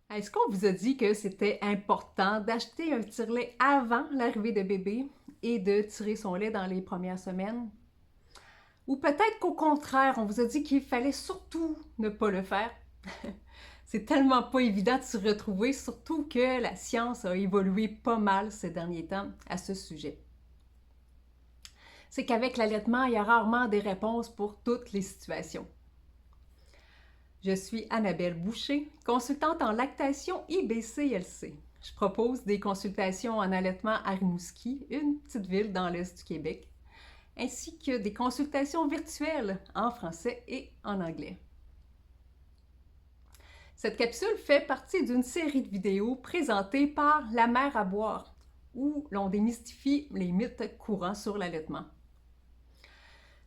Est-ce qu'on vous a dit que c'était important d'acheter un tire-lait avant l'arrivée de bébé et de tirer son lait dans les premières semaines? Ou peut-être qu'au contraire, on vous a dit qu'il fallait surtout ne pas le faire? C'est tellement pas évident de se retrouver, surtout que la science a évolué pas mal ces derniers temps à ce sujet. C'est qu'avec l'allaitement, il y a rarement des réponses pour toutes les situations. Je suis Annabelle Boucher, consultante en lactation IBCLC. Je propose des consultations en allaitement à Rimouski, une petite ville dans l'est du Québec, ainsi que des consultations virtuelles en français et en anglais. Cette capsule fait partie d'une série de vidéos présentées par La Mère à boire, où l'on démystifie les mythes courants sur l'allaitement.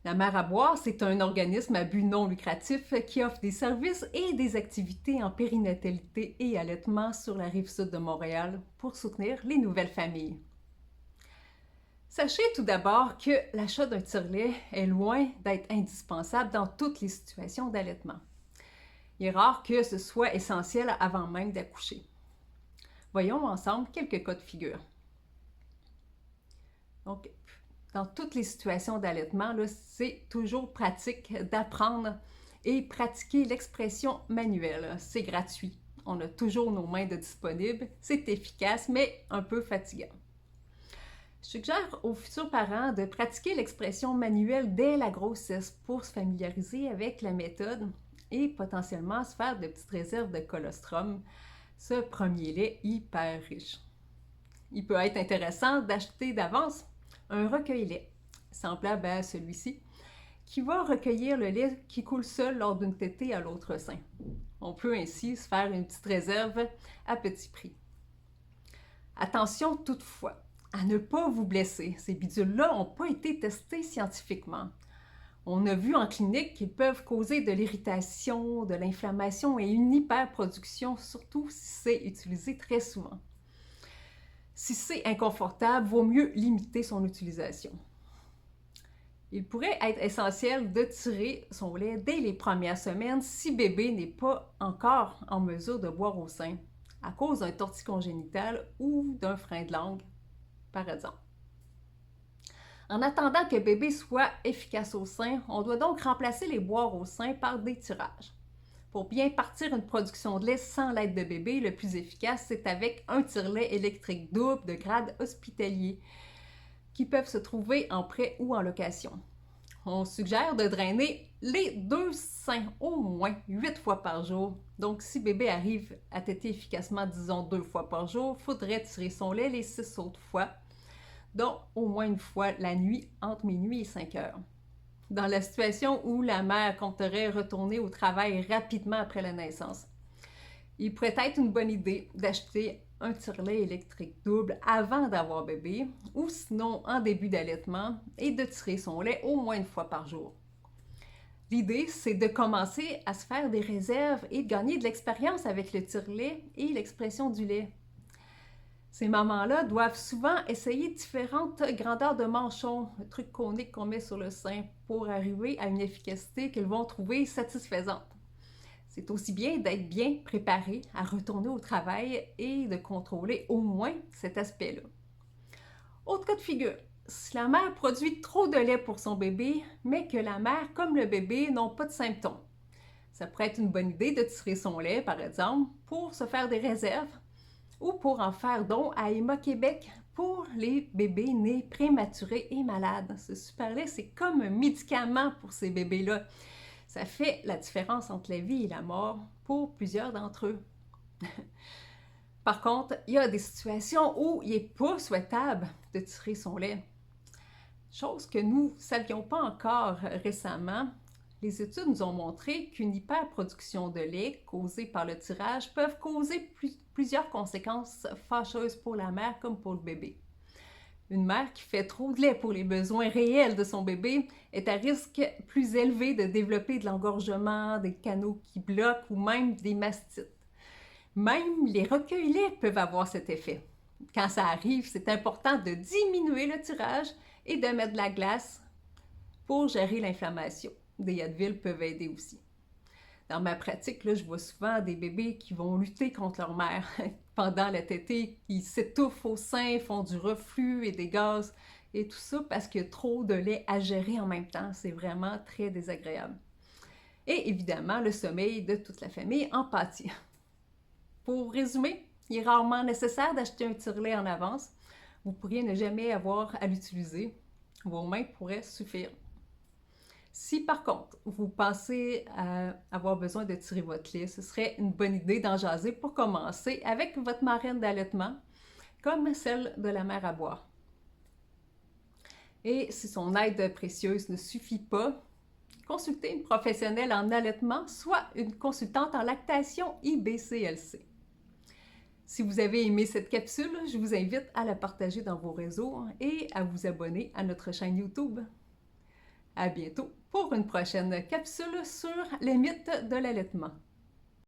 La Mère à boire, c'est un organisme à but non lucratif qui offre des services et des activités en périnatalité et allaitement sur la rive sud de Montréal pour soutenir les nouvelles familles. Sachez tout d'abord que l'achat d'un tire-lait est loin d'être indispensable dans toutes les situations d'allaitement. Il est rare que ce soit essentiel avant même d'accoucher. Voyons ensemble quelques cas de figure. Donc, dans toutes les situations d'allaitement, c'est toujours pratique d'apprendre et pratiquer l'expression manuelle. C'est gratuit. On a toujours nos mains de disponibles. C'est efficace, mais un peu fatigant. Je suggère aux futurs parents de pratiquer l'expression manuelle dès la grossesse pour se familiariser avec la méthode et potentiellement se faire de petites réserves de colostrum, ce premier lait hyper riche. Il peut être intéressant d'acheter d'avance un recueil-lait, semblable à celui-ci, qui va recueillir le lait qui coule seul lors d'une tétée à l'autre sein. On peut ainsi se faire une petite réserve à petit prix. Attention toutefois à ne pas vous blesser. Ces bidules-là n'ont pas été testées scientifiquement. On a vu en clinique qu'ils peuvent causer de l'irritation, de l'inflammation et une hyperproduction, surtout si c'est utilisé très souvent. Si c'est inconfortable, vaut mieux limiter son utilisation. Il pourrait être essentiel de tirer son lait dès les premières semaines si bébé n'est pas encore en mesure de boire au sein, à cause d'un torti congénital ou d'un frein de langue, par exemple. En attendant que bébé soit efficace au sein, on doit donc remplacer les boires au sein par des tirages. Pour bien partir une production de lait sans l'aide de bébé, le plus efficace, c'est avec un tire-lait électrique double de grade hospitalier qui peuvent se trouver en prêt ou en location. On suggère de drainer les deux seins au moins 8 fois par jour. Donc, si bébé arrive à téter efficacement, disons 2 fois par jour, il faudrait tirer son lait les 6 autres fois, dont au moins une fois la nuit entre minuit et 5 heures. Dans la situation où la mère compterait retourner au travail rapidement après la naissance, il pourrait être une bonne idée d'acheter un tire-lait électrique double avant d'avoir bébé ou sinon en début d'allaitement et de tirer son lait au moins une fois par jour. L'idée, c'est de commencer à se faire des réserves et de gagner de l'expérience avec le tire-lait et l'expression du lait. Ces mamans-là doivent souvent essayer différentes grandeurs de manchons, le truc conique qu'on met sur le sein, pour arriver à une efficacité qu'elles vont trouver satisfaisante. C'est aussi bien d'être bien préparé à retourner au travail et de contrôler au moins cet aspect-là. Autre cas de figure, si la mère produit trop de lait pour son bébé, mais que la mère comme le bébé n'ont pas de symptômes, ça pourrait être une bonne idée de tirer son lait, par exemple, pour se faire des réserves ou pour en faire don à Emma Québec pour les bébés nés prématurés et malades. Ce super lait, c'est comme un médicament pour ces bébés-là. Ça fait la différence entre la vie et la mort pour plusieurs d'entre eux. Par contre, il y a des situations où il n'est pas souhaitable de tirer son lait. Chose que nous ne savions pas encore récemment, les études nous ont montré qu'une hyperproduction de lait causée par le tirage peuvent causer plusieurs conséquences fâcheuses pour la mère comme pour le bébé. Une mère qui fait trop de lait pour les besoins réels de son bébé est à risque plus élevé de développer de l'engorgement, des canaux qui bloquent ou même des mastites. Même les recueils-laits peuvent avoir cet effet. Quand ça arrive, c'est important de diminuer le tirage et de mettre de la glace pour gérer l'inflammation. Des Advil peuvent aider aussi. Dans ma pratique, là, je vois souvent des bébés qui vont lutter contre leur mère pendant la tétée, qui s'étouffent au sein, font du reflux et des gaz, et tout ça parce qu'il y a trop de lait à gérer en même temps. C'est vraiment très désagréable. Et évidemment, le sommeil de toute la famille en pâtit. Pour résumer, il est rarement nécessaire d'acheter un tire-lait en avance. Vous pourriez ne jamais avoir à l'utiliser. Vos mains pourraient suffire. Si par contre, vous pensez avoir besoin de tirer votre lait, ce serait une bonne idée d'en jaser pour commencer avec votre marraine d'allaitement, comme celle de la mère à boire. Et si son aide précieuse ne suffit pas, consultez une professionnelle en allaitement, soit une consultante en lactation IBCLC. Si vous avez aimé cette capsule, je vous invite à la partager dans vos réseaux et à vous abonner à notre chaîne YouTube. À bientôt pour une prochaine capsule sur les mythes de l'allaitement.